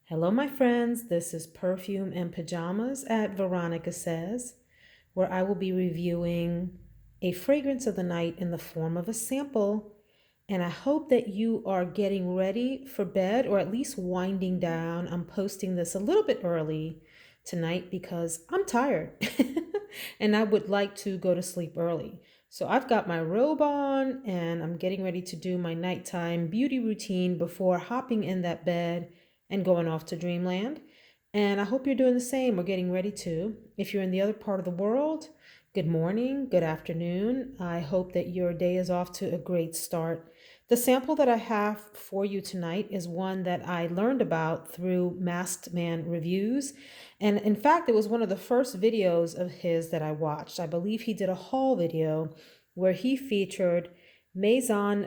Hello, my friends. This is Perfume and Pajamas at Veronica Says, where I will be reviewing a fragrance of the night in the form of a sample. And I hope that you are getting ready for bed or at least winding down. I'm posting this a little bit early tonight because I'm tired and I would like to go to sleep early. So I've got my robe on and I'm getting ready to do my nighttime beauty routine before hopping in that bed and going off to dreamland. And I hope you're doing the same or getting ready to. If you're in the other part of the world, good morning, good afternoon. I hope that your day is off to a great start. The sample that I have for you tonight is one that I learned about through Masked Man Reviews. And in fact, it was one of the first videos of his that I watched. I believe he did a haul video where he featured Maison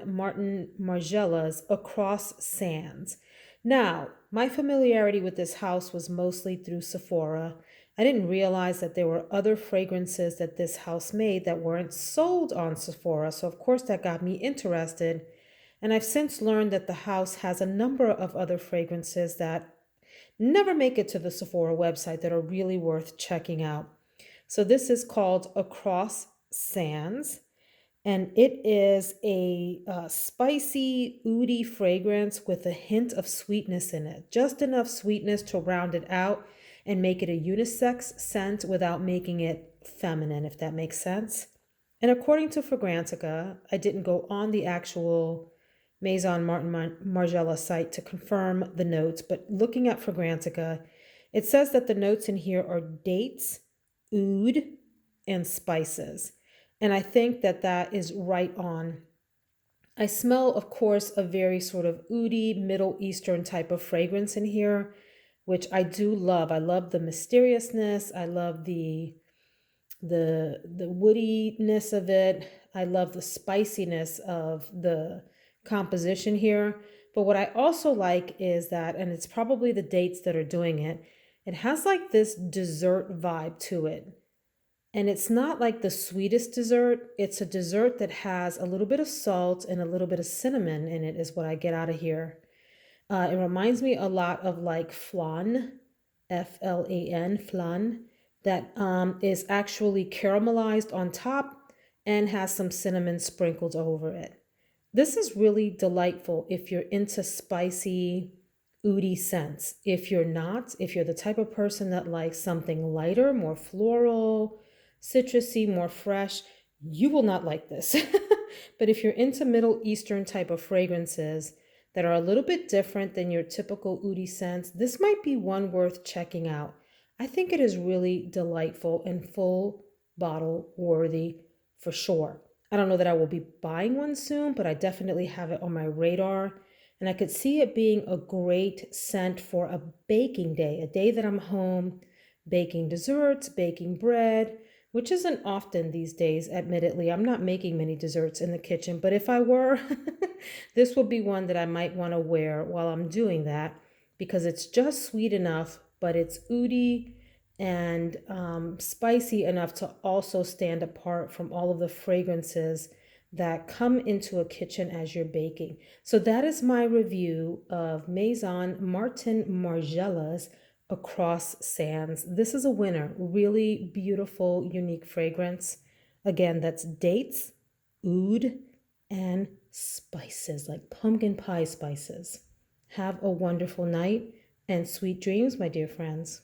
Margiela's Across Sands. Now, my familiarity with this house was mostly through Sephora. I didn't realize that there were other fragrances that this house made that weren't sold on Sephora, so of course that got me interested. And I've since learned that the house has a number of other fragrances that never make it to the Sephora website that are really worth checking out. So this is called Across Sands, and it is a spicy, oudy fragrance with a hint of sweetness in it. Just enough sweetness to round it out and make it a unisex scent without making it feminine, if that makes sense. And according to Fragrantica, I didn't go on the actual Maison Margiela site to confirm the notes, but looking at Fragrantica, it says that the notes in here are dates, oud, and spices. And I think that that is right on. I smell, of course, a very sort of oudy Middle Eastern type of fragrance in here, which I do love. I love the mysteriousness. I love the woodiness of it. I love the spiciness of the composition here. But what I also like is that, and it's probably the dates that are doing it, it has like this dessert vibe to it. And it's not like the sweetest dessert. It's a dessert that has a little bit of salt and a little bit of cinnamon in it, is what I get out of here. It reminds me a lot of like flan, Flan, flan, that is actually caramelized on top and has some cinnamon sprinkled over it. This is really delightful if you're into spicy, oudy scents. If you're not, if you're the type of person that likes something lighter, more floral, citrusy, more fresh, you will not like this. But if you're into Middle Eastern type of fragrances that are a little bit different than your typical oudy scents, this might be one worth checking out. I think it is really delightful and full bottle worthy for sure. I don't know that I will be buying one soon, but I definitely have it on my radar. And I could see it being a great scent for a baking day, a day that I'm home baking desserts, baking bread, which isn't often these days, admittedly. I'm not making many desserts in the kitchen, but if I were, this would be one that I might want to wear while I'm doing that because it's just sweet enough, but it's oudy and spicy enough to also stand apart from all of the fragrances that come into a kitchen as you're baking. So that is my review of Maison Margiela's Across Sands. This is a winner. Really beautiful, unique fragrance. Again, that's dates, oud, and spices, like pumpkin pie spices. Have a wonderful night and sweet dreams, my dear friends.